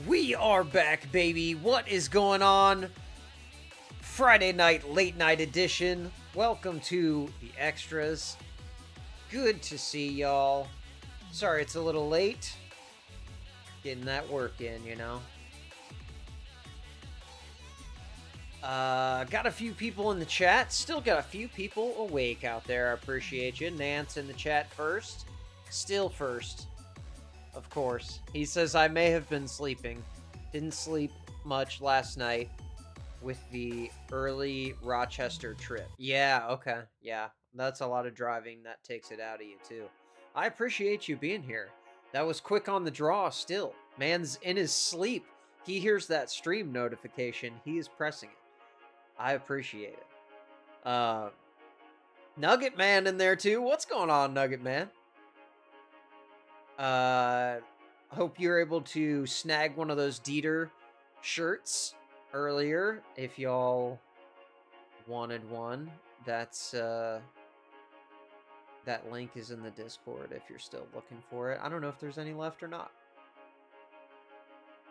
We are back, baby. What is going on? Friday night, late night edition. Welcome to the extras. Good to see y'all. Sorry it's a little late. Getting that work in, you know. Got a few people in the chat. Still got a few people awake out there. I appreciate you. Nance in the chat first. Still first. Of course. He says, I may have been sleeping. Didn't sleep much last night with the early Rochester trip. Yeah, okay. Yeah, that's a lot of driving. That takes it out of you, too. I appreciate you being here. That was quick on the draw still. Man's in his sleep. He hears that stream notification. He is pressing it. I appreciate it. Nugget Man in there, too. What's going on, Nugget Man? Hope you're able to snag one of those Dieter shirts earlier if y'all wanted one. That's that link is in the Discord if you're still looking for it. I don't know if there's any left or not.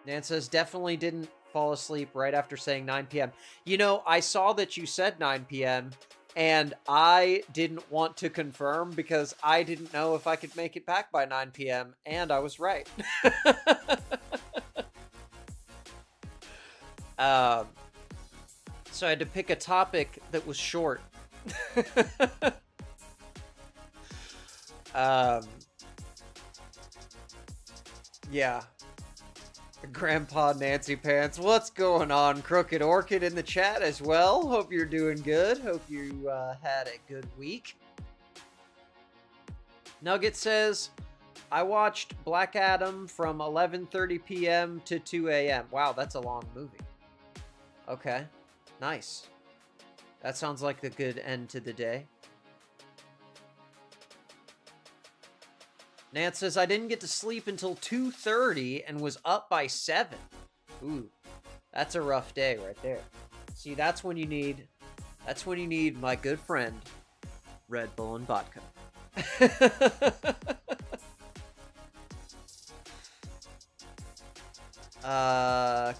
Nan says definitely didn't fall asleep right after saying 9 p.m. You know, I saw that you said 9 p.m. and I didn't want to confirm because I didn't know if I could make it back by 9 p.m. and I was right. So I had to pick a topic that was short. Yeah. Grandpa Nancy Pants, what's going on? Crooked Orchid in the chat as well. Hope you're doing good. Hope you had a good week. Nugget says, I watched Black Adam from 11:30 p.m. to 2 a.m. Wow, that's a long movie. Okay, nice. That sounds like a good end to the day. Nance says, I didn't get to sleep until 2:30 and was up by 7. Ooh, that's a rough day right there. See, that's when you need my good friend, Red Bull and vodka.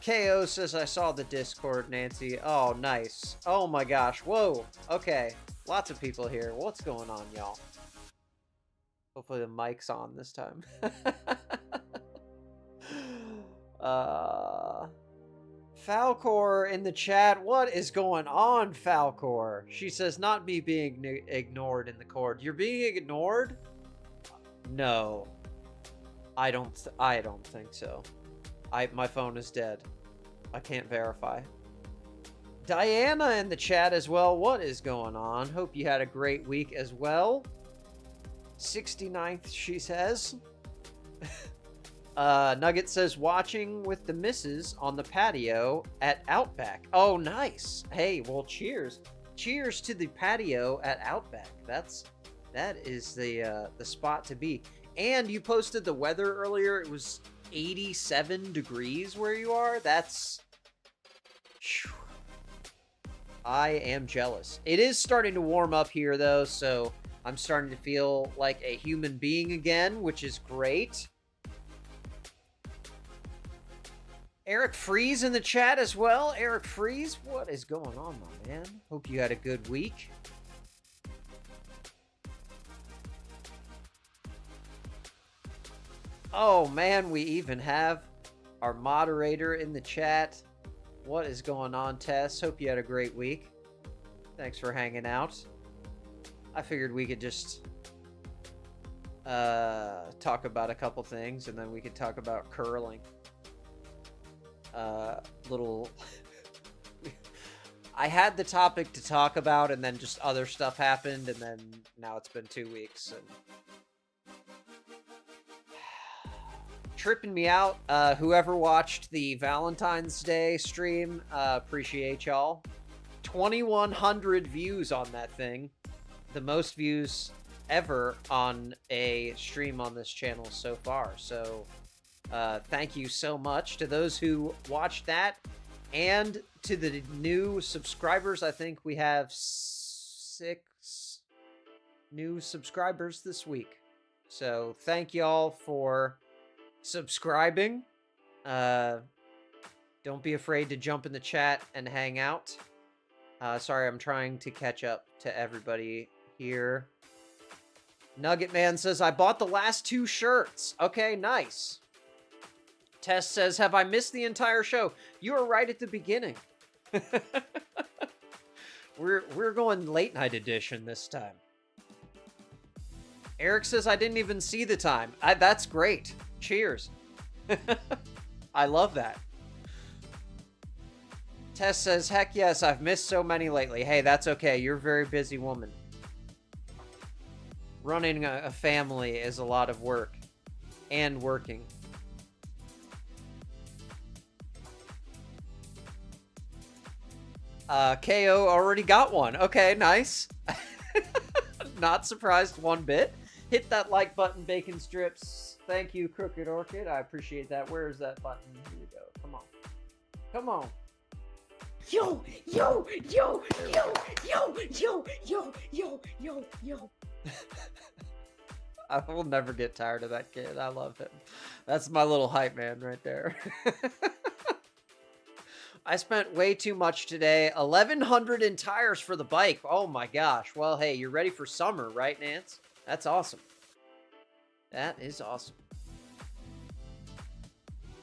KO says, I saw the Discord, Nancy. Oh, nice. Oh my gosh. Whoa. Okay. Lots of people here. What's going on, y'all? Hopefully the mic's on this time. Falcor in the chat. What is going on, Falcor? She says, not me being ignored in the cord. You're being ignored? No. I don't think so. My phone is dead. I can't verify. Diana in the chat as well. What is going on? Hope you had a great week as well. 69th, she says. Nugget says, watching with the missus on the patio at Outback. Oh, nice. Hey, well, cheers. Cheers to the patio at Outback. That is the spot to be. And you posted the weather earlier. It was 87 degrees where you are. That's... Whew. I am jealous. It is starting to warm up here, though, so I'm starting to feel like a human being again, which is great. Eric Freeze in the chat as well. Eric Freeze, what is going on, my man? Hope you had a good week. Oh, man, we even have our moderator in the chat. What is going on, Tess? Hope you had a great week. Thanks for hanging out. I figured we could just talk about a couple things, and then we could talk about curling. I had the topic to talk about, and then just other stuff happened, and then now it's been 2 weeks. And tripping me out. Whoever watched the Valentine's Day stream, appreciate y'all. 2,100 views on that thing. The most views ever on a stream on this channel so far. So thank you so much to those who watched that, and to the new subscribers. I think we have 6 new subscribers this week. So thank y'all for subscribing. Don't be afraid to jump in the chat and hang out. Sorry, I'm trying to catch up to everybody here. Nugget Man says, I bought the last 2 shirts. Okay, nice. Tess says, have I missed the entire show? You were right at the beginning. We're going late night edition this time. Eric says, I didn't even see the time. That's great. Cheers. I love that. Tess says, heck yes, I've missed so many lately. Hey, that's okay. You're a very busy woman. Running a family is a lot of work. And working. KO already got one. Okay, nice. Not surprised one bit. Hit that like button, bacon strips. Thank you, Crooked Orchid. I appreciate that. Where is that button? Here we go. Come on. Come on. Yo, yo, yo, yo, yo, yo, yo, yo, yo, yo. I will never get tired of that kid. I love him. That's my little hype man right there. I spent way too much today. 1,100 in tires for the bike. Oh my gosh. Well, hey, you're ready for summer, right, Nance? That's awesome. That is awesome.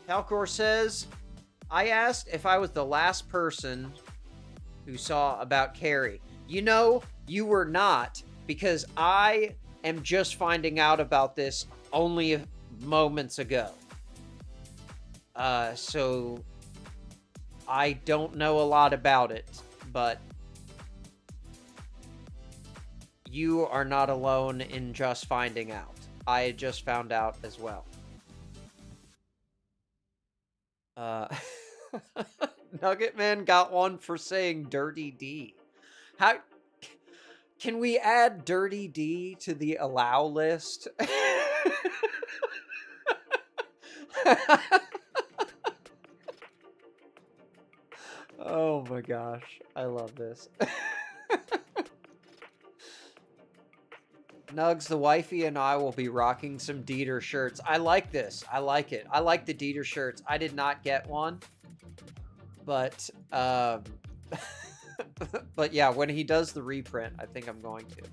Halcor says, I asked if I was the last person who saw about Carrie. You know, you were not, because I am just finding out about this only moments ago. So I don't know a lot about it, but you are not alone in just finding out. I just found out as well. Nugget Man got one for saying Dirty D. How can we add Dirty D to the allow list? Oh my gosh, I love this. Nugs, the wifey, and I will be rocking some Dieter shirts. I like this. I like it. I like the Dieter shirts. I did not get one. But, but yeah, when he does the reprint, I think I'm going to.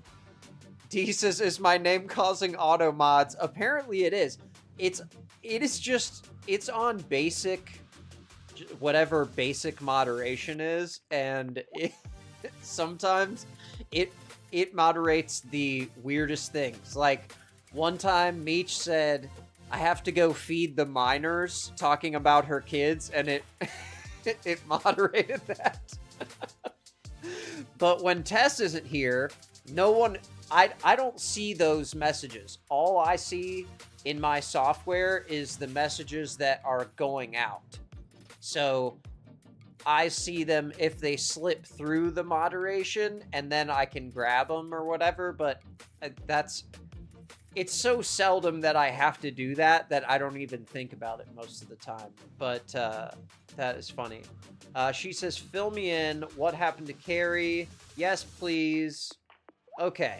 D says, is my name causing auto mods? Apparently it is. It is just, it's on basic, whatever basic moderation is, and sometimes it moderates the weirdest things. Like, one time Meech said, I have to go feed the minors, talking about her kids, and it moderated that. But when Tess isn't here, no one, I don't see those messages. All I see in my software is the messages that are going out. So I see them if they slip through the moderation, and then I can grab them or whatever, but it's so seldom that I have to do that I don't even think about it most of the time. But that is funny. She says, fill me in. What happened to Carrie? Yes, please. Okay.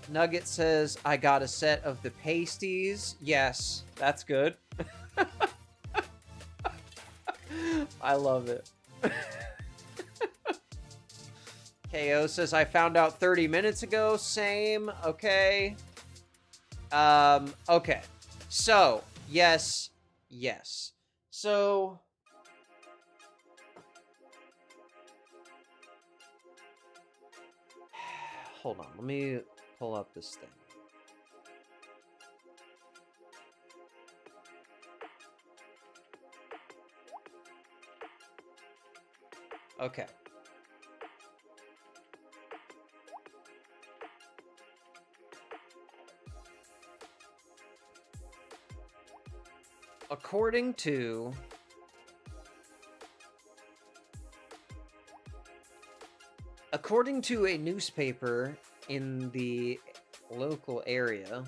Nugget says, I got a set of the pasties. Yes, that's good. I love it. KO says, I found out 30 minutes ago. Same. Okay. Okay. So, yes. So, hold on. Let me pull up this thing. Okay. According to a newspaper in the local area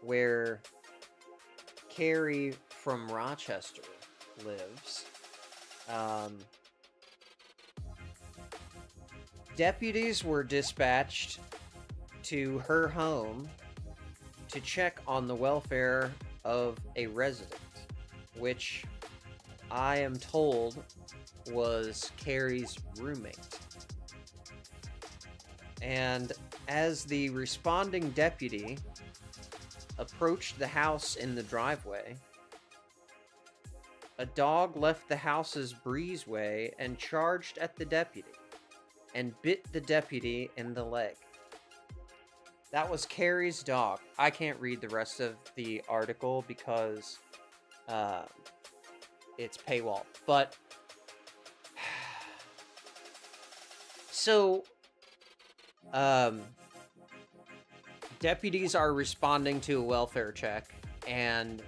where Carrie from Rochester lives, deputies were dispatched to her home to check on the welfare of a resident, which I am told was Carrie's roommate. And as the responding deputy approached the house in the driveway, a dog left the house's breezeway and charged at the deputy and bit the deputy in the leg. That was Carrie's dog. I can't read the rest of the article because it's paywall. But so deputies are responding to a welfare check, and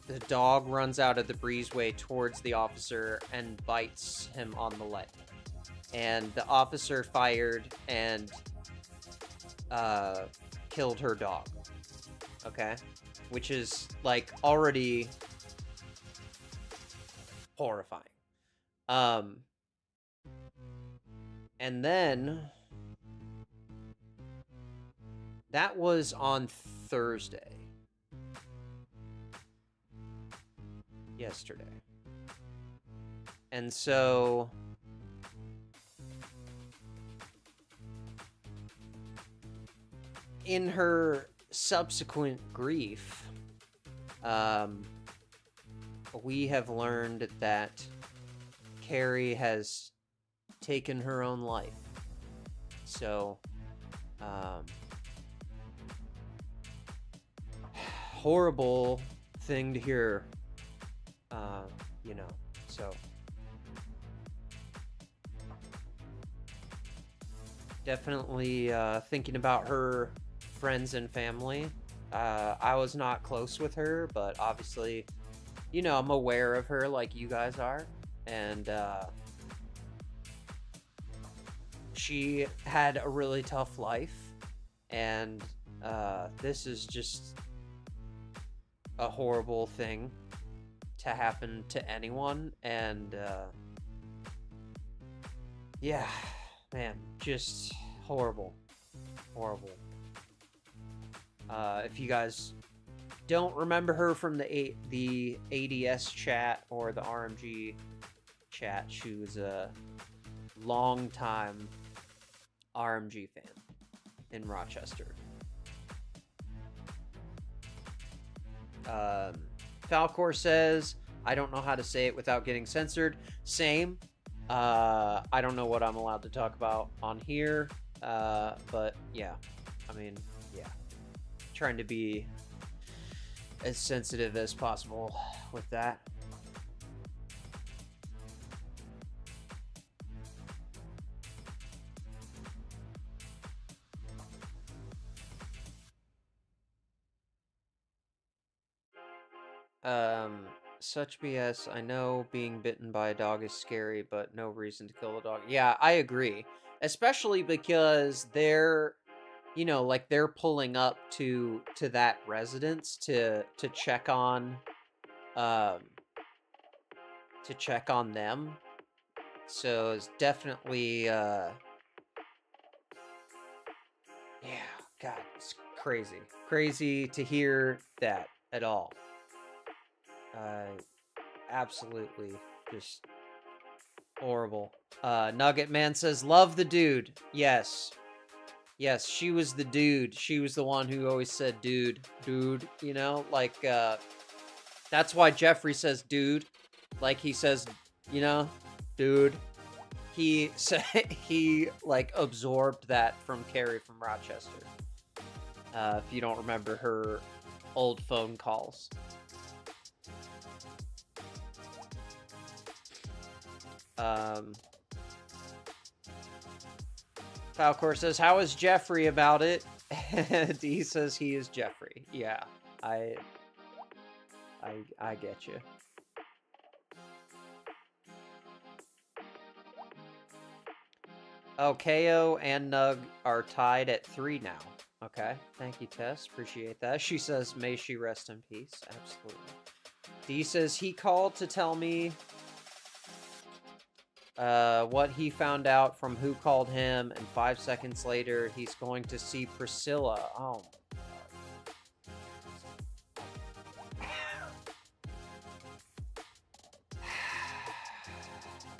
the dog runs out of the breezeway towards the officer and bites him on the leg. And the officer fired and killed her dog. Okay? Which is, like, already horrifying. And then that was on Thursday. Yesterday. And so in her subsequent grief, we have learned that Carrie has taken her own life. So, horrible thing to hear, you know, so. Definitely thinking about her friends and family. I was not close with her, but obviously, you know, I'm aware of her like you guys are. And she had a really tough life. And this is just a horrible thing to happen to anyone. And yeah, man, just horrible. If you guys don't remember her from the ADS chat or the RMG chat, she was a long-time RMG fan in Rochester. Falcor says, I don't know how to say it without getting censored. Same. I don't know what I'm allowed to talk about on here. But yeah, I mean, yeah. Trying to be as sensitive as possible with that. Such BS. I know being bitten by a dog is scary, but no reason to kill a dog. Yeah, I agree. Especially because they're, you know, like they're pulling up to that residence to check on them. So it's definitely yeah, God, it's crazy to hear that at all. Absolutely just horrible. Nugget Man says, love the dude. Yes, she was the dude. She was the one who always said dude, you know, like that's why Jeffrey says dude, like he says, you know, dude. He said he like absorbed that from Carrie from Rochester. If you don't remember her old phone calls. Falcor says, how is Jeffrey about it? D says he is Jeffrey. Yeah, I get you. Oh, KO and Nug are tied at 3 now. Okay, thank you, Tess. Appreciate that. She says, may she rest in peace. Absolutely. D says, he called to tell me what he found out from who called him, and 5 seconds later, he's going to see Priscilla. Oh, my God.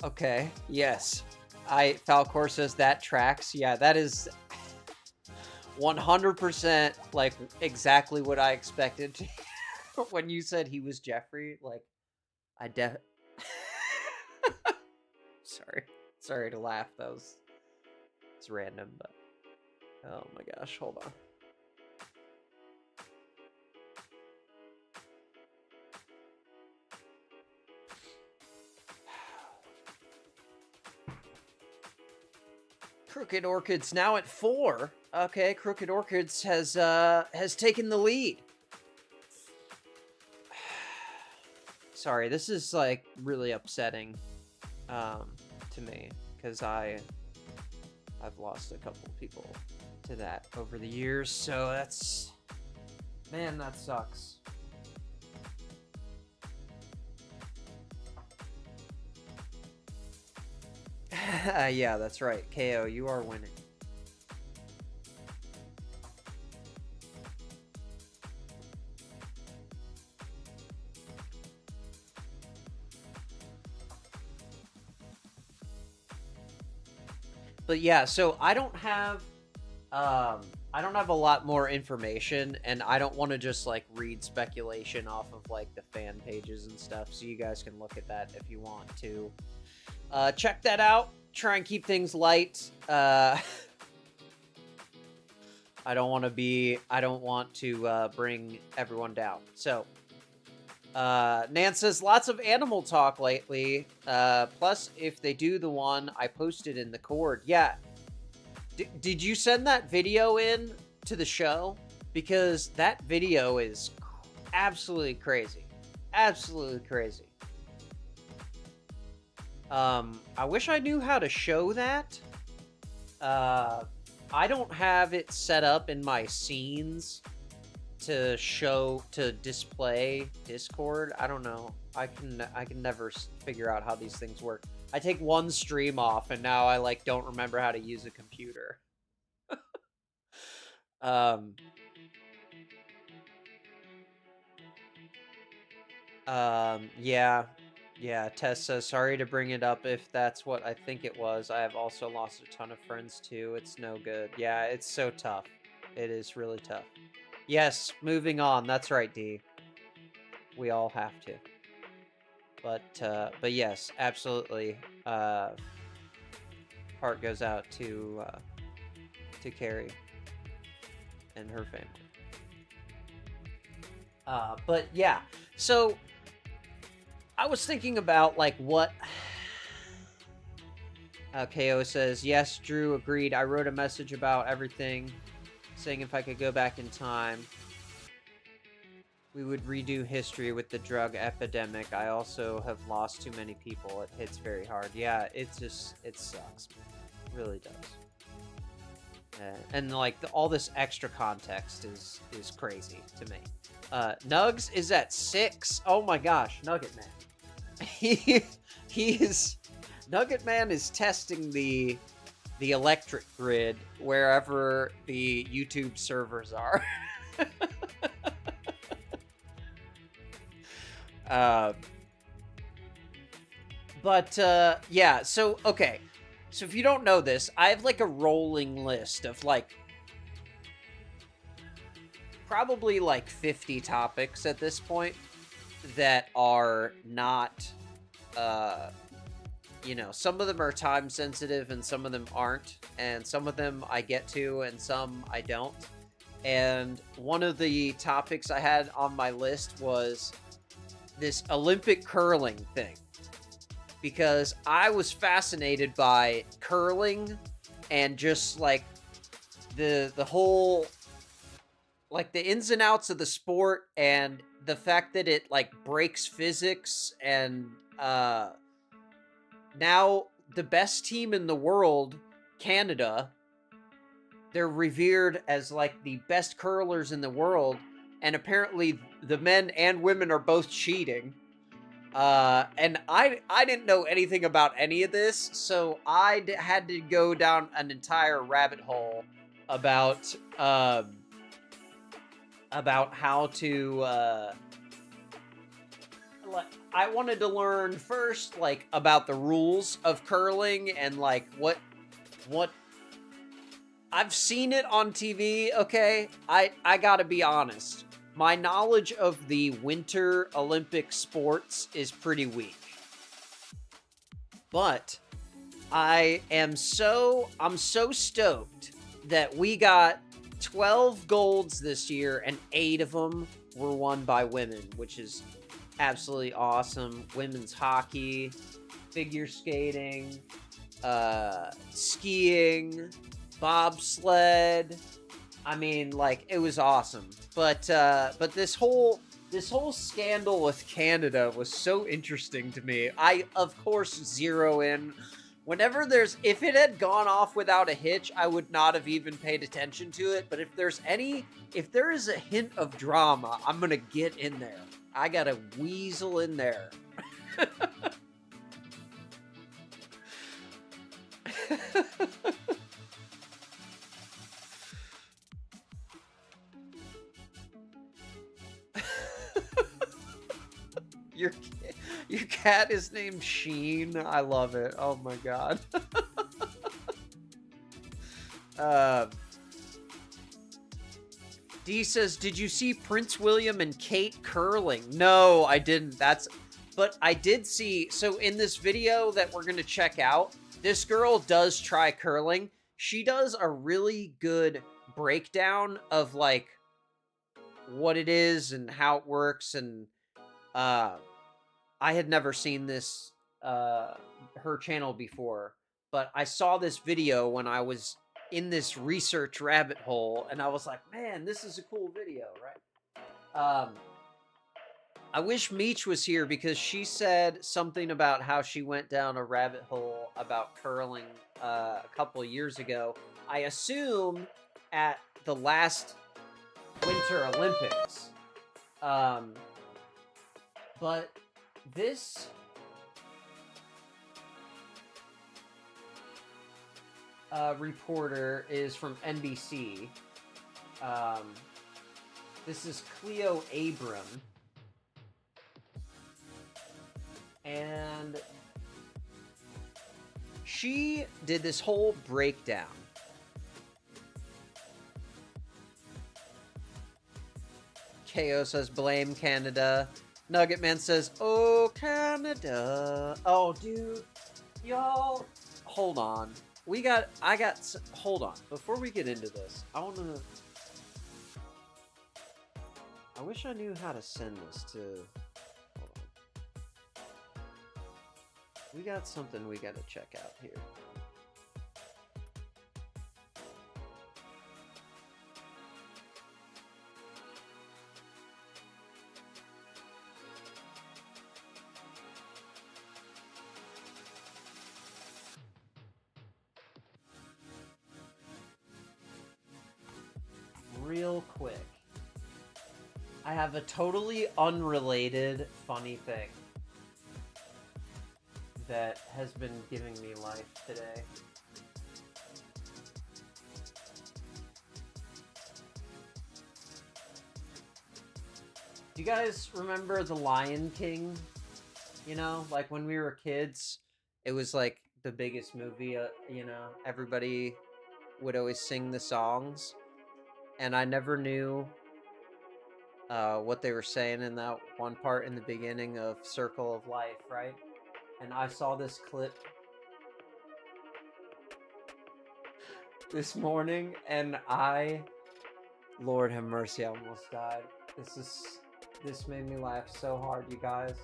Okay, yes. Falcor says that tracks. Yeah, that is 100% like exactly what I expected. When you said he was Jeffrey, like, I sorry to laugh. It's random, but oh my gosh, hold on. Crooked Orchids now at 4. Okay, Crooked Orchids has taken the lead. Sorry, this is like really upsetting to me because I've lost a couple people to that over the years, so that sucks. Yeah, that's right. KO, you are winning. But yeah, so I don't have a lot more information, and I don't want to just like read speculation off of like the fan pages and stuff, so you guys can look at that if you want to. Check that out. Try and keep things light. I don't want to bring everyone down. So, Nan says lots of animal talk lately. Plus, if they do the one I posted in the cord, yeah. Did you send that video in to the show? Because that video is absolutely crazy. Absolutely crazy. I wish I knew how to show that. I don't have it set up in my scenes to display Discord. I don't know. I can never figure out how these things work. I take one stream off and now I like don't remember how to use a computer. Yeah, Tess says, sorry to bring it up if that's what I think it was. I have also lost a ton of friends too. It's no good. Yeah, it's so tough. It is really tough. Yes, moving on. That's right, D. We all have to. But yes, absolutely. Heart goes out to Carrie and her family. But yeah, so I was thinking about like what KO says, yes, Drew agreed. I wrote a message about everything saying if I could go back in time, we would redo history with the drug epidemic. I also have lost too many people. It hits very hard. Yeah, it sucks. It really does. And like all this extra context is crazy to me. Nugs is at 6. Oh my gosh, Nugget Man. Nugget Man is testing the electric grid wherever the YouTube servers are. Yeah, so okay. So if you don't know this, I have like a rolling list of like probably like 50 topics at this point that are not some of them are time sensitive and some of them aren't, and some of them I get to and some I don't. And one of the topics I had on my list was this Olympic curling thing, because I was fascinated by curling and just like the whole, like the ins and outs of the sport, and the fact that it like breaks physics. And now the best team in the world, Canada, they're revered as like the best curlers in the world, and apparently the men and women are both cheating. And I didn't know anything about any of this, so I had to go down an entire rabbit hole about how to I wanted to learn first, like, about the rules of curling and, like, what I've seen it on TV, okay? I gotta be honest. My knowledge of the Winter Olympic sports is pretty weak. But I'm so stoked that we got 12 golds this year and 8 of them were won by women, which is absolutely awesome. Women's hockey, figure skating, skiing, bobsled. I mean, like, it was awesome. But this whole scandal with Canada was so interesting to me. I, of course, zero in. Whenever if it had gone off without a hitch, I would not have even paid attention to it. But if there is a hint of drama, I'm gonna get in there. I gotta weasel in there. Your cat is named Sheen. I love it. Oh my god. D says, did you see Prince William and Kate curling? No, I didn't. But I did see, so in this video that we're gonna check out, this girl does try curling. She does a really good breakdown of, like, what it is and how it works, and I had never seen this, her channel before, but I saw this video when I was in this research rabbit hole, and I was like, man, this is a cool video, right? I wish Meech was here because she said something about how she went down a rabbit hole about curling a couple years ago. I assume at the last Winter Olympics. But this reporter is from NBC. This is Cleo Abram. And she did this whole breakdown. KO says, blame Canada. Nugget Man says, oh, Canada. Oh, dude. Y'all, hold on. Hold on. Before we get into this, I wish I knew how to send this to... Hold on. We got something we gotta check out here. Real quick, I have a totally unrelated funny thing that has been giving me life today. Do you guys remember The Lion King? You know, like when we were kids, it was like the biggest movie, you know, everybody would always sing the songs. And I never knew what they were saying in that one part in the beginning of Circle of Life, right? And I saw this clip this morning, and Lord have mercy, I almost died. This made me laugh so hard, you guys.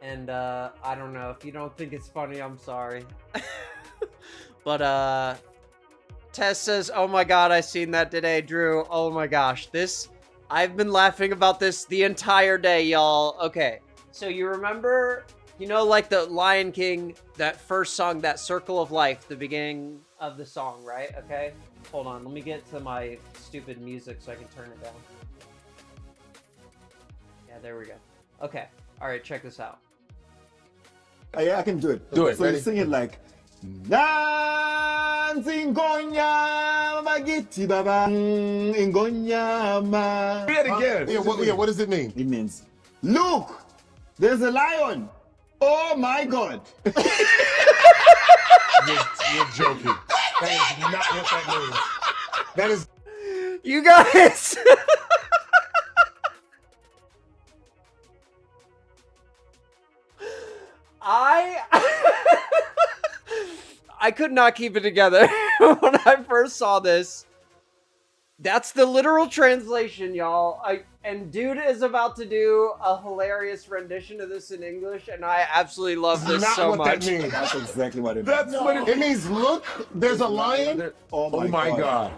And I don't know, if you don't think it's funny, I'm sorry. But Tess says, oh my god, I seen that today, Drew. Oh my gosh, I've been laughing about this the entire day, y'all. Okay, so you remember, you know, like the Lion King, that first song, that Circle of Life, the beginning of the song, right? Okay, hold on, let me get to my stupid music so I can turn it down. Yeah, there we go. Okay, alright, check this out. I can do it. Do it, So ready? you sing it like Dancing Gonya Magiti Baba Ingonyama. Say it again. Yeah, What does it mean? It means look there's a lion. Oh my God. You're joking. That is not what that means. That is. You guys. I could not keep it together when I first saw this. That's the literal translation, y'all. And dude is about to do a hilarious rendition of this in English, and I absolutely love this not so what much. that means. That's exactly what it That's means. what it means. Look, there's a lion. Oh Oh my God.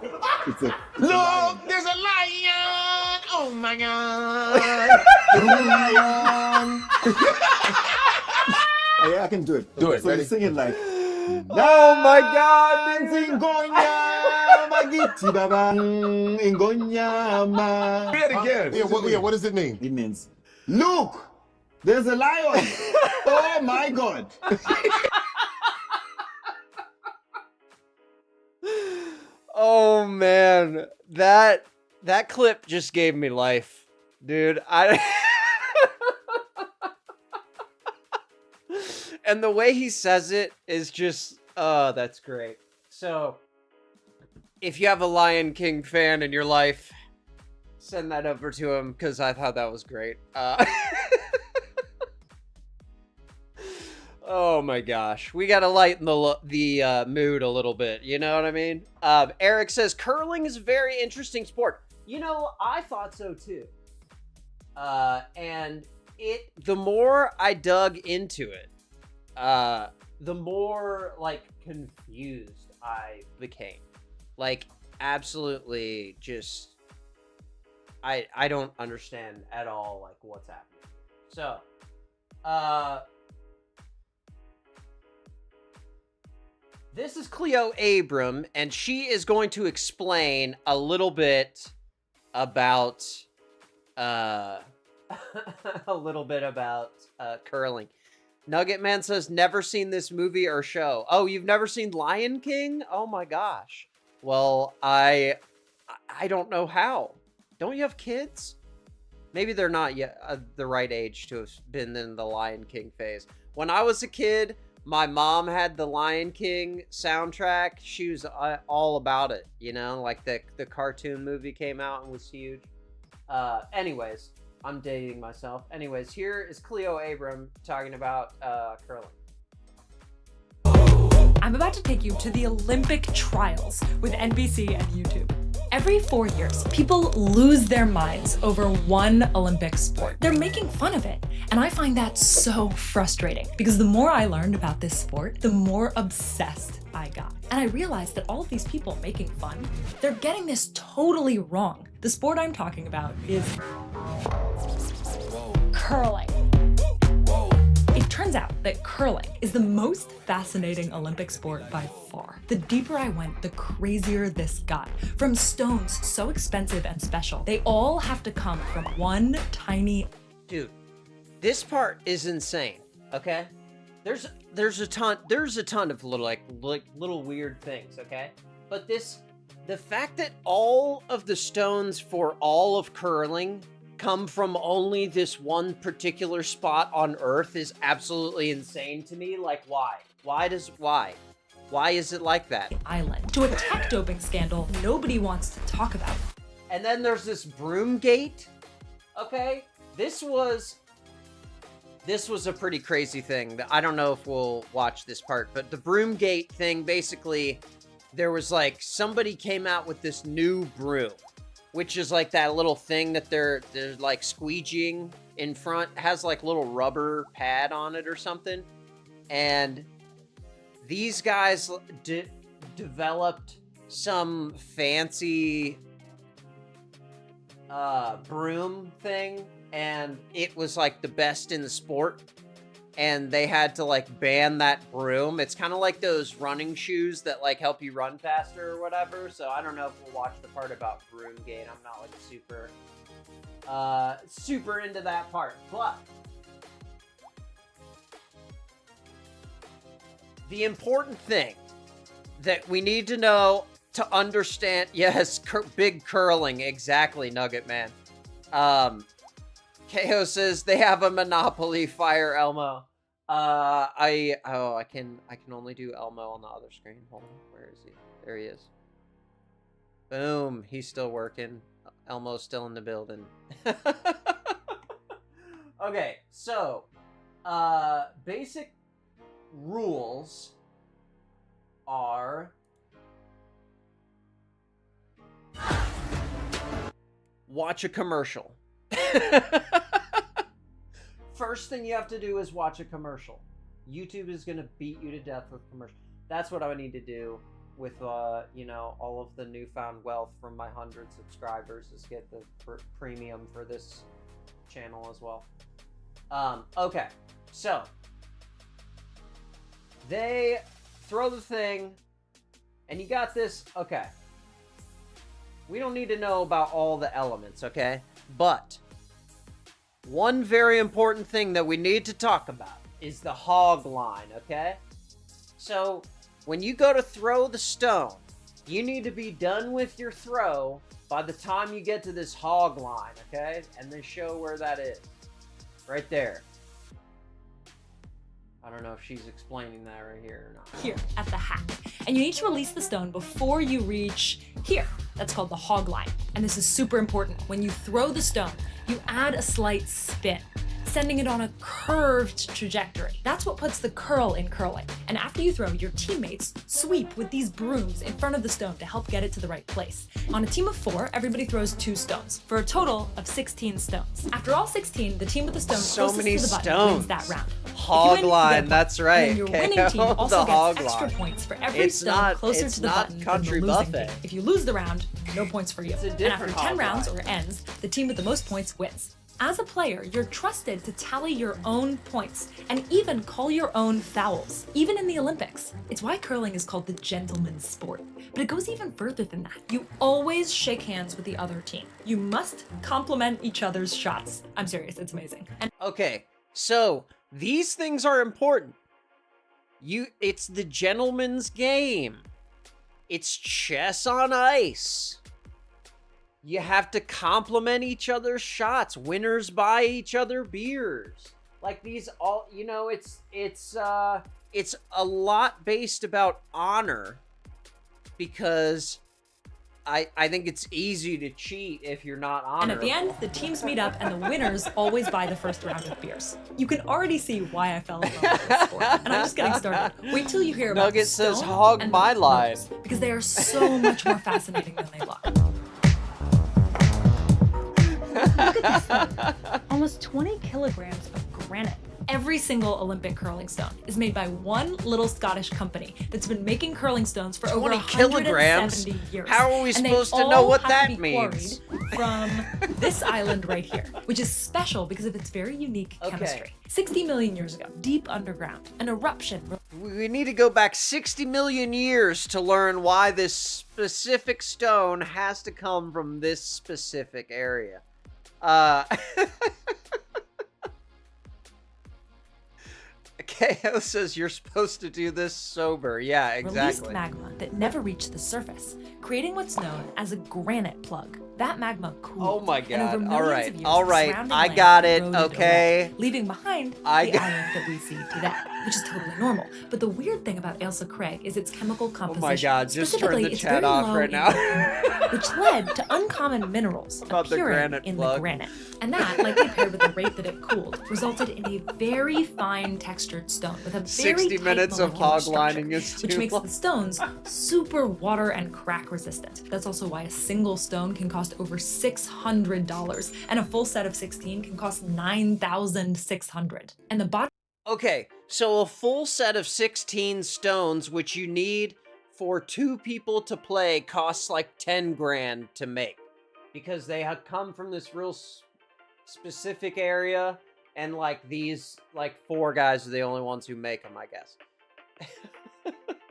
It's a Look, there's a lion. Oh my God. Yeah, I can do it. Do it. So Ready? you sing it like. Oh my God, dude. Ingonya magiti baba ingonya ma. Say it again. What does it mean? It means, look, there's a lion. Oh my God. Oh man, that clip just gave me life, dude. And the way he says it is just, that's great. So, if you have a Lion King fan in your life, send that over to him, because I thought that was great. Oh my gosh. We gotta lighten the mood a little bit, you know what I mean? Eric says, curling is a very interesting sport. You know, I thought so too. And the more I dug into it, the more, like, confused I became. Like, absolutely just... I don't understand at all, like, what's happening. So, this is Cleo Abram, and she is going to explain a little bit about, a little bit about, curling. Nugget Man says, never seen this movie or show. Oh, you've never seen Lion King? Oh my gosh. Well, I don't know how. Don't you have kids? Maybe they're not yet the right age to have been in the Lion King phase. When I was a kid, my mom had the Lion King soundtrack. She was all about it, you know? Like the cartoon movie came out and was huge. Anyways, I'm dating myself. Anyways, here is Cleo Abram talking about curling. I'm about to take you to the Olympic trials with NBC and YouTube. Every 4 years, people lose their minds over one Olympic sport. They're making fun of it, and I find that so frustrating because the more I learned about this sport, the more obsessed I got. And I realized that all of these people making fun, they're getting this totally wrong. The sport I'm talking about is curling. It turns out that curling is the most fascinating Olympic sport by far. The deeper I went, the crazier this got. From stones so expensive and special, they all have to come from one tiny... Dude, this part is insane, okay? There's a ton of little weird things, okay? But the fact that all of the stones for all of curling come from only this one particular spot on Earth is absolutely insane to me. Like, why? Why is it like that? Island. To a tech doping scandal nobody wants to talk about. And then there's this Broomgate. Okay? This was a pretty crazy thing. I don't know if we'll watch this part, but the Broomgate thing, basically, there was like, somebody came out with this new broom, which is like that little thing that they're like squeegeeing in front, has like little rubber pad on it or something. And these guys developed some fancy broom thing, and it was like the best in the sport. And they had to like ban that broom. It's kind of like those running shoes that like help you run faster or whatever. So I don't know if we'll watch the part about Broomgate. I'm not like super into that part. But the important thing that we need to know to understand, yes, big curling, exactly, Nugget Man. KO says they have a Monopoly. Fire Elmo. I can only do Elmo on the other screen. Hold on, where is he? There he is. Boom, he's still working. Elmo's still in the building. Okay, so basic rules are watch a commercial. First thing you have to do is watch a commercial. YouTube is going to beat you to death with commercials. That's what I would need to do with, you know, all of the newfound wealth from my 100 subscribers, is get the premium for this channel as well. Okay, so they throw the thing, and you got this. Okay, we don't need to know about all the elements, okay? But one very important thing that we need to talk about is the hog line, okay? So when you go to throw the stone, you need to be done with your throw by the time you get to this hog line, okay? And they show where that is. Right there. I don't know if she's explaining that right here or not. Here, at the hat. And you need to release the stone before you reach here. That's called the hog line. And this is super important. When you throw the stone, you add a slight spin, sending it on a curved trajectory. That's what puts the curl in curling. And after you throw, your teammates sweep with these brooms in front of the stone to help get it to the right place. On a team of 4, everybody throws 2 stones, for a total of 16 stones. After all 16, the team with the stone closest to the button wins that round. Hog line, that's right. And your winning team also gets extra points for every It's stone not- closer it's to the not button Country than the losing Buffet. team. If you lose the round, no points for you. It's a And different after 10 hog rounds line. or ends, the team with the most points wins. As a player, you're trusted to tally your own points and even call your own fouls, even in the Olympics. It's why curling is called the gentleman's sport. But it goes even further than that. You always shake hands with the other team. You must compliment each other's shots. I'm serious, it's amazing. And Okay, so these things are important. It's the gentleman's game. It's chess on ice. You have to compliment each other's shots. Winners buy each other beers. Like these all, you know, it's a lot based about honor, because I think it's easy to cheat if you're not honorable. And at the end, the teams meet up and the winners always buy the first round of beers. You can already see why I fell in love with this sport. And I'm just getting started. Wait till you hear about Nugget the stone says, "Hog and my the line." ropes, because they are so much more fascinating than they look. Look at this. Almost 20 kilograms of granite. Every single Olympic curling stone is made by one little Scottish company that's been making curling stones for over 20 170 kilograms? years. How are we And they supposed to know all what have that to be means? quarried from this island right here, which is special because of its very unique Okay. chemistry. 60 million years ago, deep underground, an eruption. We need to go back 60 million years to learn why this specific stone has to come from this specific area. KO says you're supposed to do this sober. Yeah, exactly. Released magma that never reached the surface, creating what's known as a granite plug. That magma cooled. Oh my and over God. millions All of right. years, All the right. surrounding I land got it. eroded Okay. away, leaving behind the I got- island that we see today, which is totally normal. But the weird thing about Ailsa Craig is its chemical Oh composition. my God. Just turn Specifically, the it's chat very off low right in now. iron, which led to uncommon minerals About the appearing granite in plug. the granite. And that, likely paired with the rate that it cooled, resulted in a very fine textured stone with a very 60 tight minutes of molecular hog structure, lining is too which makes long. the stones super water and crack resistant. That's also why a single stone can cost over $600, and a full set of 16 can cost $9,600. And the bottom Okay, so a full set of 16 stones, which you need for 2 people to play, costs like 10 grand to make. Because they have come from this real specific area, and like these, like 4 guys are the only ones who make them, I guess.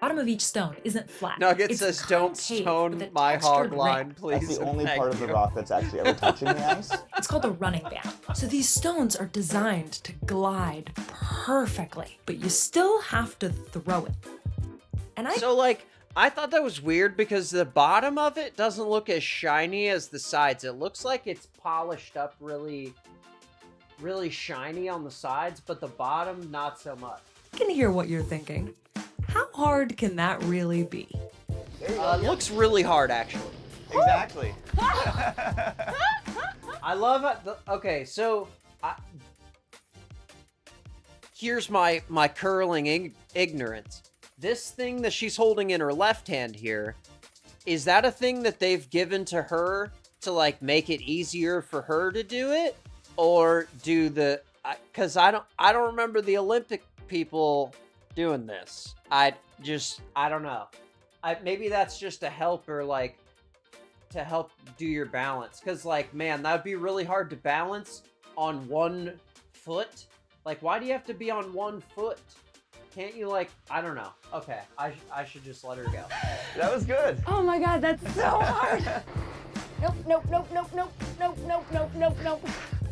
bottom of each stone isn't flat. Nugget It's says, don't concave stone with a my hog textured line, ring. please. That's the only and part thank of the you." rock that's actually ever touching the ice. It's called a running band. So these stones are designed to glide perfectly, but you still have to throw it. And I So, like, I thought that was weird because the bottom of it doesn't look as shiny as the sides. It looks like it's polished up really, really shiny on the sides, but the bottom, not so much. I can hear what you're thinking. How hard can that really be? It looks really hard, actually. Exactly. I love it. Okay, so here's my curling ignorance. This thing that she's holding in her left hand here, is that a thing that they've given to her to like make it easier for her to do it, or do the? Because I don't remember the Olympic people doing this. I don't know. Maybe that's just a helper, like to help do your balance. Because like, man, that would be really hard to balance on one foot. Like, why do you have to be on one foot? Can't you, like, I don't know. Okay, I should just let her go. That was good. Oh my god, that's so hard. Nope, nope, nope, nope, nope, nope, nope, nope, nope, nope.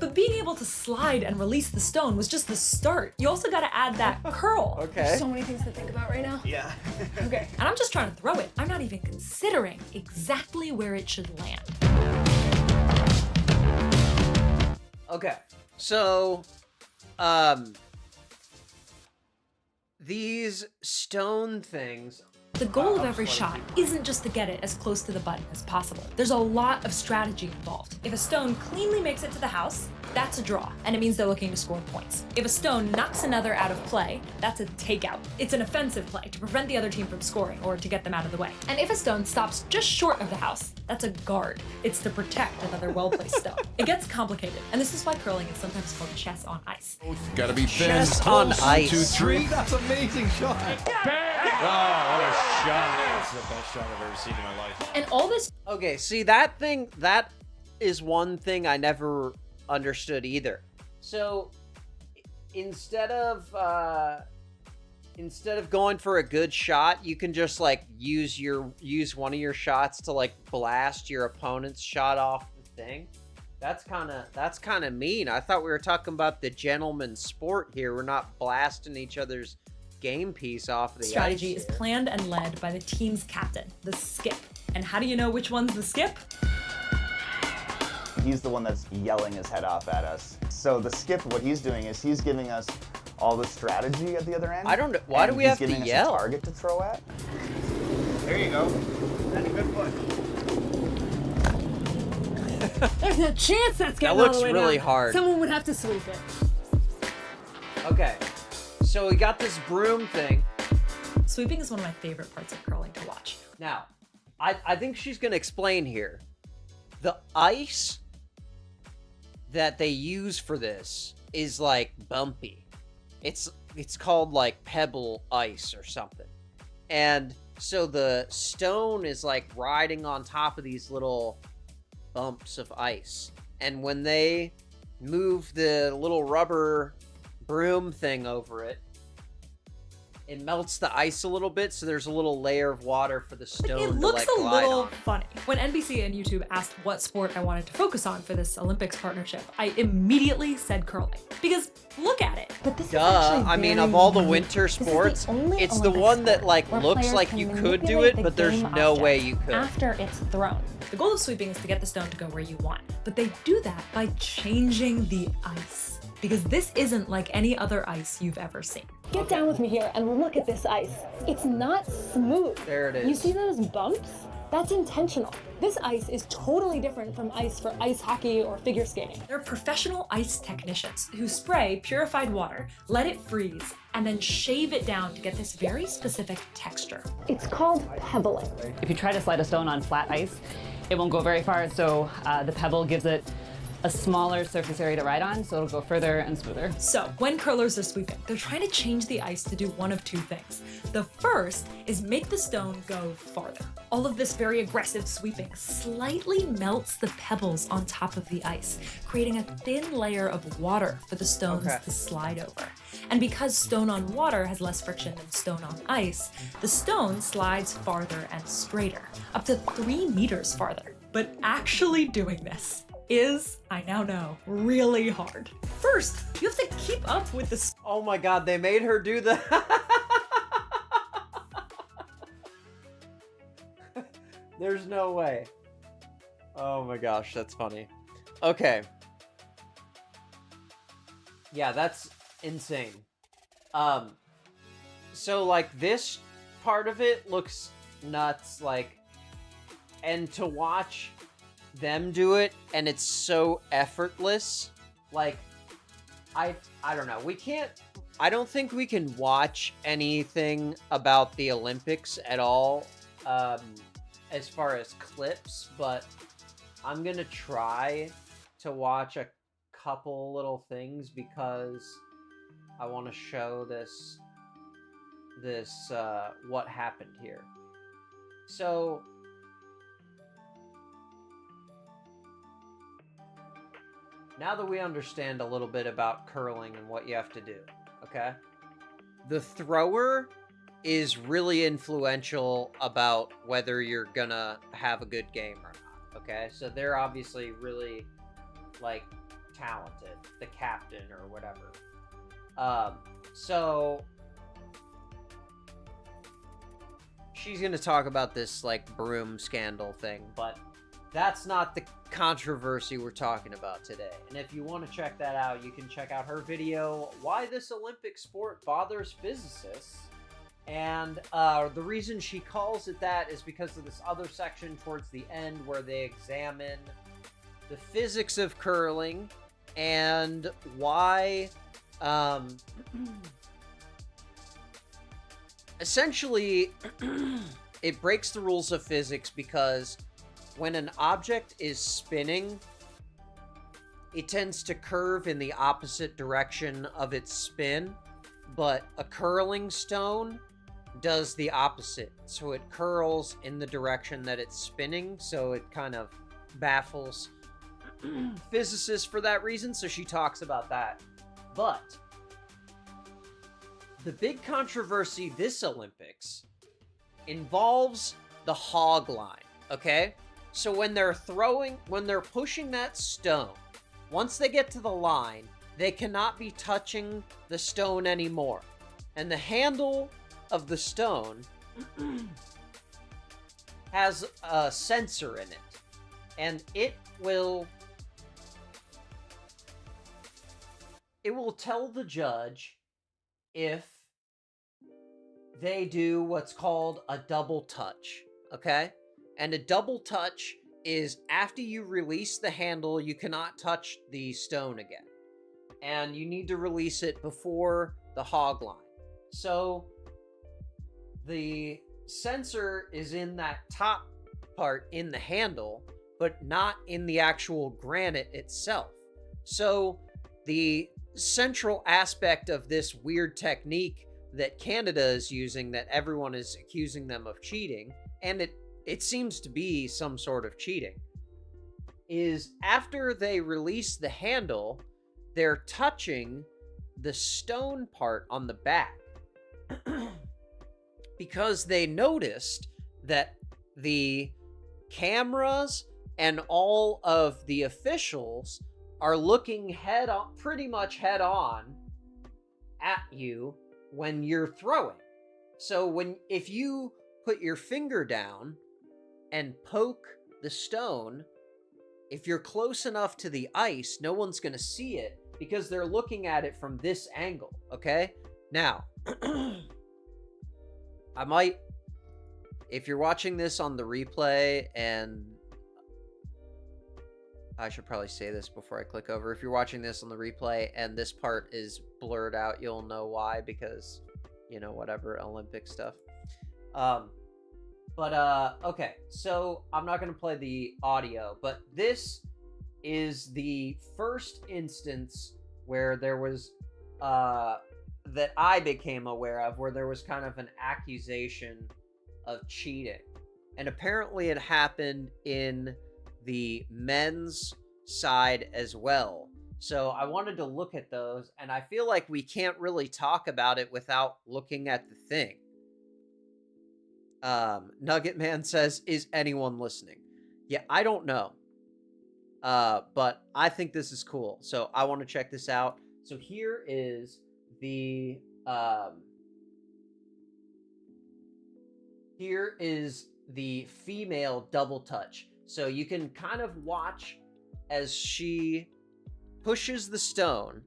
But being able to slide and release the stone was just the start. You also gotta add that curl. Okay. So many things to think about right now. Yeah. Okay. And I'm just trying to throw it. I'm not even considering exactly where it should land. Okay, so, these stone things. The goal of every shot isn't just to get it as close to the button as possible. There's a lot of strategy involved. If a stone cleanly makes it to the house, that's a draw, and it means they're looking to score points. If a stone knocks another out of play, that's a takeout. It's an offensive play to prevent the other team from scoring or to get them out of the way. And if a stone stops just short of the house, that's a guard. It's to protect another well-placed stone. It gets complicated, and this is why curling is sometimes called chess on ice. Gotta be Chess fast. on Close. ice. 2, 3. That's amazing shot. Oh, what a shot. That's the best shot I've ever seen in my life. And all this Okay, see, that is one thing I never understood either. So, instead of going for a good shot, you can just like use one of your shots to like blast your opponent's shot off the thing. That's kind of mean. I thought we were talking about the gentleman's sport here. We're not blasting each other's game piece off the strategy ice is here. planned and led by the team's captain, the skip. And how do you know which one's the skip? He's the one that's yelling his head off at us. So the skip, what he's doing is he's giving us all the strategy at the other end. I don't know. Why do we have to He's giving yell? us a target to throw at. There you go. That's a good push. There's no chance that's getting looks all the way really down. hard. Someone would have to sweep it. Okay, so we got this broom thing. Sweeping is one of my favorite parts of curling to watch. Now, I think she's gonna explain here. The ice that they use for this is like bumpy. It's called like pebble ice or something. And so the stone is like riding on top of these little bumps of ice. And when they move the little rubber broom thing over it, it melts the ice a little bit, so there's a little layer of water for the stone It to looks like a glide little on. funny. When NBC and YouTube asked what sport I wanted to focus on for this Olympics partnership, I immediately said curling. Because look at it. But this is Duh. actually I mean, very of all the unique. winter This is the sports, only it's the Olympic one that sport like where looks players like can you could do manipulate it, the but there's game no way object you could. after it's thrown. The goal of sweeping is to get the stone to go where you want, but they do that by changing the ice. Because this isn't like any other ice you've ever seen. Get down with me here and look at this ice. It's not smooth. There it is. You see those bumps? That's intentional. This ice is totally different from ice for ice hockey or figure skating. They're professional ice technicians who spray purified water, let it freeze, and then shave it down to get this very specific texture. It's called pebbling. If you try to slide a stone on flat ice, it won't go very far, so the pebble gives it a smaller surface area to ride on, so it'll go further and smoother. So, when curlers are sweeping, they're trying to change the ice to do one of two things. The first is make the stone go farther. All of this very aggressive sweeping slightly melts the pebbles on top of the ice, creating a thin layer of water for the stones to slide over. And because stone on water has less friction than stone on ice, the stone slides farther and straighter, up to 3 meters farther. But actually doing this is, I now know, really hard. First, you have to keep up with the Oh my god, they made her do the... There's no way. Oh my gosh, that's funny. Okay. Yeah, that's insane. So like this part of it looks nuts, like, and to watch them do it, and it's so effortless, like, I don't know, I don't think we can watch anything about the Olympics at all, as far as clips, but I'm gonna try to watch a couple little things because I want to show this what happened here. So now that we understand a little bit about curling and what you have to do, okay? The thrower is really influential about whether you're gonna have a good game or not, okay? So they're obviously really, like, talented, the captain or whatever. So she's gonna talk about this, like, broom scandal thing, but that's not the controversy we're talking about today. And if you want to check that out, you can check out her video, Why This Olympic Sport Bothers Physicists. And the reason she calls it that is because of this other section towards the end where they examine the physics of curling and why essentially it breaks the rules of physics because when an object is spinning, it tends to curve in the opposite direction of its spin, but a curling stone does the opposite. So it curls in the direction that it's spinning, so it kind of baffles physicists for that reason, so she talks about that. But the big controversy this Olympics involves the hog line, okay? So when they're pushing that stone, once they get to the line, they cannot be touching the stone anymore. And the handle of the stone has a sensor in it. And it will tell the judge if they do what's called a double touch, okay? And a double touch is after you release the handle, you cannot touch the stone again. And you need to release it before the hog line. So the sensor is in that top part in the handle, but not in the actual granite itself. So the central aspect of this weird technique that Canada is using, that everyone is accusing them of cheating, and it seems to be some sort of cheating, is after they release the handle, they're touching the stone part on the back because they noticed that the cameras and all of the officials are looking pretty much head on at you when you're throwing. So if you put your finger down and poke the stone, if you're close enough to the ice, no one's going to see it because they're looking at it from this angle, okay? Now, if you're watching this on the replay, and I should probably say this before I click over. If you're watching this on the replay and this part is blurred out, you'll know why, because, you know, whatever, Olympic stuff. Okay, so I'm not going to play the audio, but this is the first instance where there was, that I became aware of, where there was kind of an accusation of cheating. And apparently it happened in the men's side as well. So I wanted to look at those, and I feel like we can't really talk about it without looking at the thing. Nugget Man says, is anyone listening? Yeah, I don't know. But I think this is cool. So I want to check this out. So here is the, female double touch. So you can kind of watch as she pushes the stone.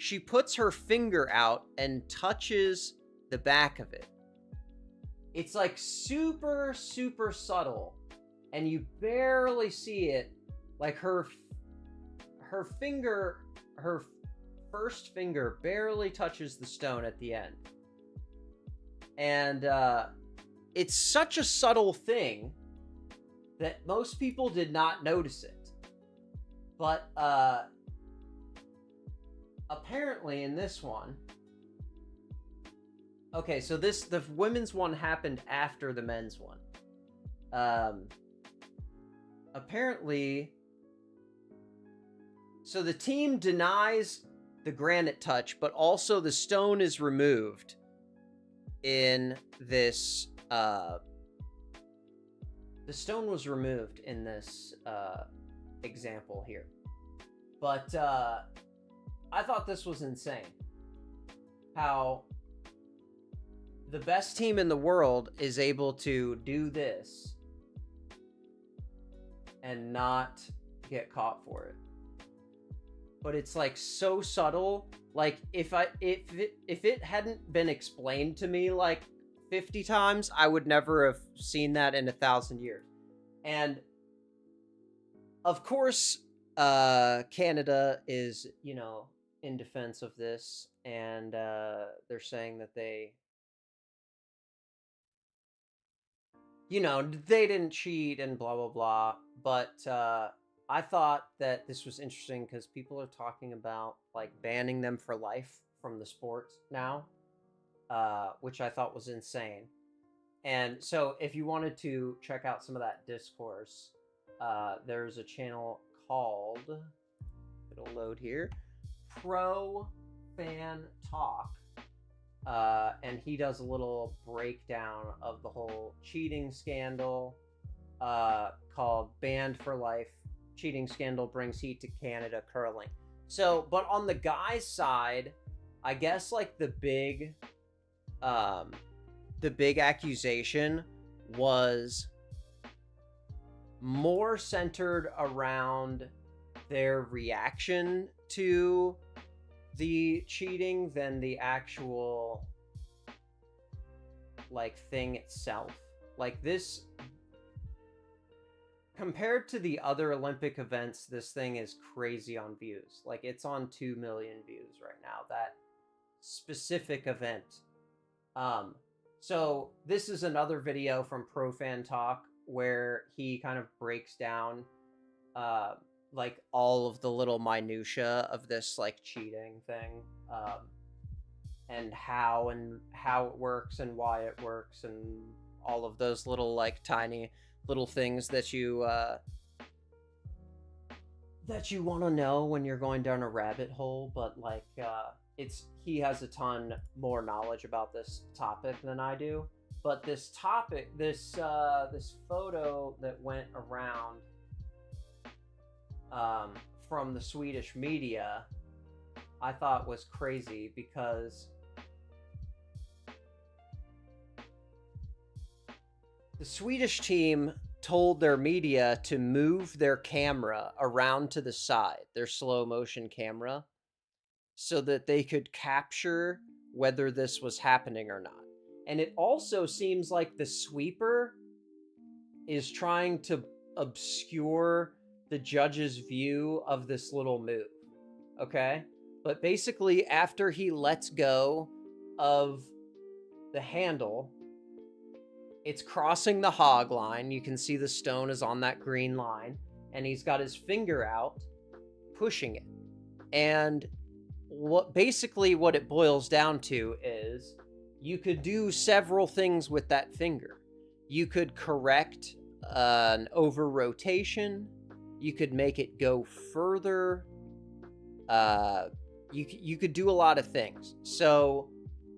she puts her finger out and touches the back of it. It's like super, super subtle, and you barely see it. Like her finger, her first finger barely touches the stone at the end. And it's such a subtle thing that most people did not notice it. But apparently in this one, okay, so the women's one happened after the men's one. Apparently, so the team denies the granite touch, but also the stone is removed in this, the stone was removed in this, example here. But, I thought this was insane. How the best team in the world is able to do this and not get caught for it. But it's like so subtle. Like if it hadn't been explained to me like 50 times, I would never have seen that in 1,000 years. And of course, Canada is, you know, in defense of this, and they're saying that they, you know, they didn't cheat and blah blah blah. But I thought that this was interesting because people are talking about like banning them for life from the sport now, which I thought was insane. And so if you wanted to check out some of that discourse, there's a channel called, it'll load here, Pro Fan Talk. And he does a little breakdown of the whole cheating scandal, called Banned for Life. Cheating scandal brings heat to Canada curling. So, but on the guys' side, I guess like the big accusation was more centered around their reaction to the cheating than the actual like thing itself. Like this, compared to the other Olympic events, this thing is crazy on views. Like it's on 2 million views right now, that specific event. So this is another video from Pro Fan Talk where he kind of breaks down like all of the little minutia of this like cheating thing, and how it works and why it works and all of those little like tiny little things that you want to know when you're going down a rabbit hole. But like he has a ton more knowledge about this topic than I do. But this topic, this photo that went around from the Swedish media, I thought was crazy because the Swedish team told their media to move their camera around to the side, their slow motion camera, so that they could capture whether this was happening or not. And it also seems like the sweeper is trying to obscure the judge's view of this little move, okay? But basically, after he lets go of the handle, it's crossing the hog line. You can see the stone is on that green line, and he's got his finger out, pushing it. And what it boils down to is you could do several things with that finger. You could correct an over rotation. You could make it go further. You could do a lot of things. So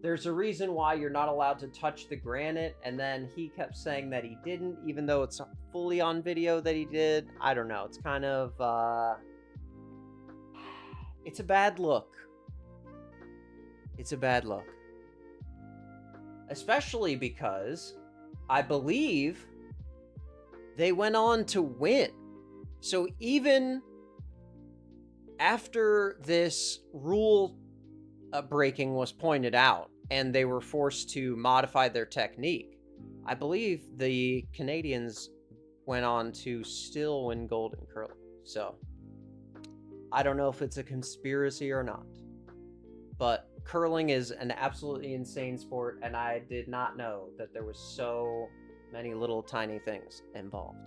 there's a reason why you're not allowed to touch the granite. And then he kept saying that he didn't, even though it's fully on video that he did. I don't know. It's kind of, it's a bad look. It's a bad look. Especially because I believe they went on to win. So even after this rule breaking was pointed out, and they were forced to modify their technique. I believe the Canadians went on to still win gold in curling. So, I don't know if it's a conspiracy or not. But curling is an absolutely insane sport, and I did not know that there was so many little tiny things involved.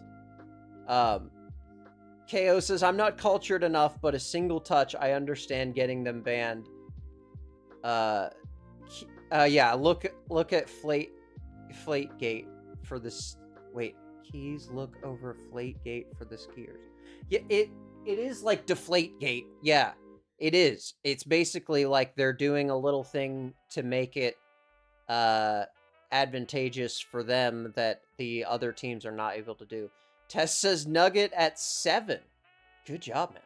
KO says, I'm not cultured enough, but a single touch, I understand getting them banned. Yeah, look at Flategate for this. Wait, keys look over Flategate for the skiers. Yeah, it is like Deflategate. Yeah, it is. It's basically like they're doing a little thing to make it advantageous for them that the other teams are not able to do. Tess says Nugget at 7. Good job, man.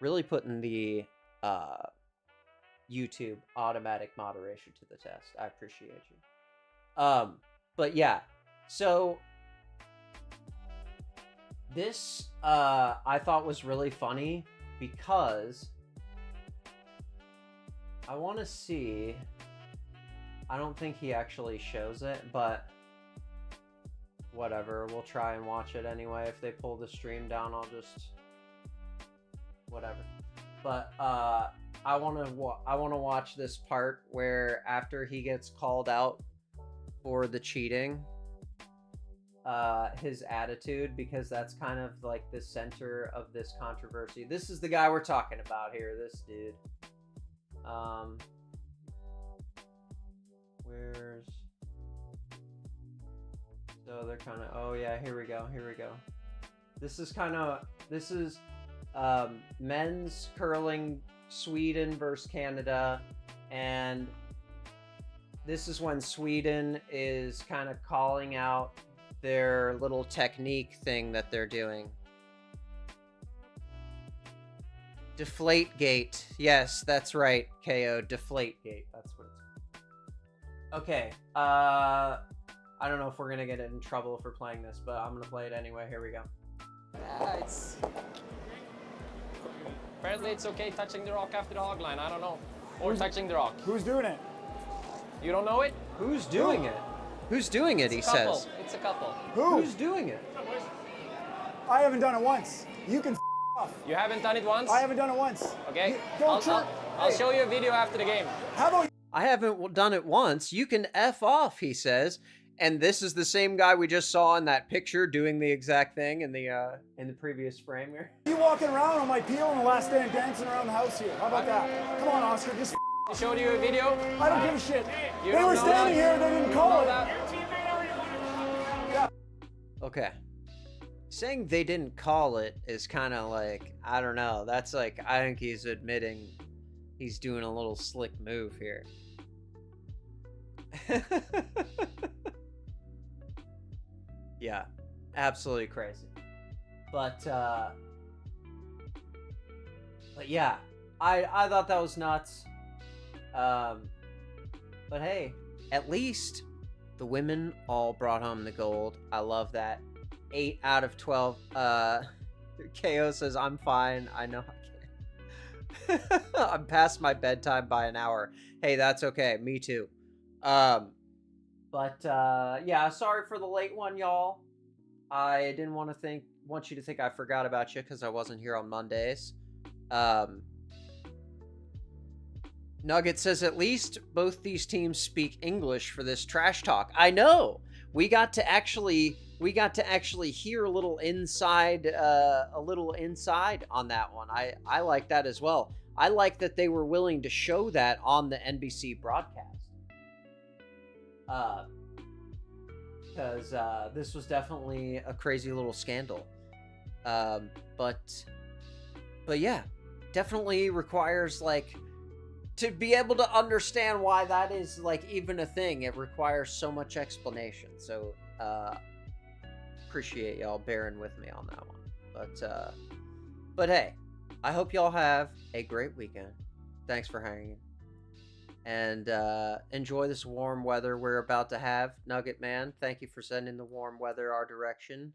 Really putting the YouTube automatic moderation to the test. I appreciate you. But yeah, so this I thought was really funny because I want to see. I don't think he actually shows it, but whatever. We'll try and watch it anyway. If they pull the stream down, I'll just whatever. But I want to watch this part where after he gets called out for the cheating, his attitude, because that's kind of like the center of this controversy. This is the guy we're talking about here, this dude. Where's... So they're kind of... Oh yeah, here we go. This is men's curling, Sweden versus Canada, and this is when Sweden is kind of calling out their little technique thing that they're doing. Deflategate. Yes, that's right, KO. Deflategate. That's what it's... Okay. I don't know if we're gonna get in trouble for playing this, but I'm gonna play it anyway. Here we go. Apparently it's okay touching the rock after the hog line. I don't know. Or touching the rock. Who's doing it? You don't know it? Who's doing it? Who's doing it, he says. It's a couple. Who's doing it? I haven't done it once. You can off. You haven't done it once? I haven't done it once. Okay. I'll show you a video after the game. How about I haven't done it once. You can F off, he says. And this is the same guy we just saw in that picture doing the exact thing in the previous frame here. you walking around on my peel on the last day and dancing around the house here? How about that? Come on, Oscar, just I showed you a video. I don't give a shit. You They don't were know standing that? here, they didn't call it. That? Okay. Saying they didn't call it is kind of like, I don't know. That's like, I think he's admitting he's doing a little slick move here. Yeah, absolutely crazy. But yeah, I thought that was nuts. But hey, at least the women all brought home the gold. I love that. 8 out of 12. KO says, I'm fine. I know I can't. I'm past my bedtime by an hour. Hey, that's okay. Me too. But yeah, sorry for the late one, y'all. I didn't want you to think I forgot about you because I wasn't here on Mondays. Nugget says at least both these teams speak English for this trash talk. I know. We got to actually hear a little inside on that one. I like that as well. I like that they were willing to show that on the NBC broadcast. Because this was definitely a crazy little scandal. But yeah, definitely requires, like, to be able to understand why that is, like, even a thing, it requires so much explanation. So, appreciate y'all bearing with me on that one. But hey, I hope y'all have a great weekend. Thanks for hanging. And enjoy this warm weather we're about to have. Nugget Man, thank you for sending the warm weather our direction.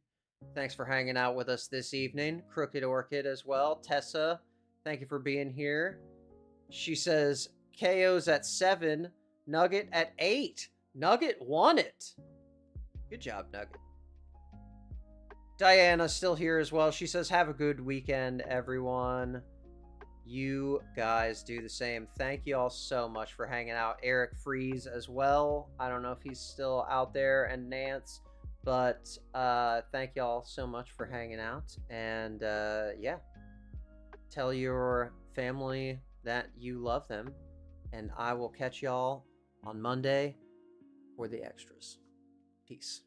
Thanks for hanging out with us this evening. Crooked Orchid as well. Tessa, thank you for being here. She says, KOs at 7. Nugget at 8. Nugget won it. Good job, Nugget. Diana's still here as well. She says, have a good weekend, everyone. You guys do the same. Thank you all so much for hanging out. Eric Freeze as well. I don't know if he's still out there, and Nance, but thank you all so much for hanging out. And yeah, tell your family that you love them, and I will catch y'all on Monday for the extras. Peace.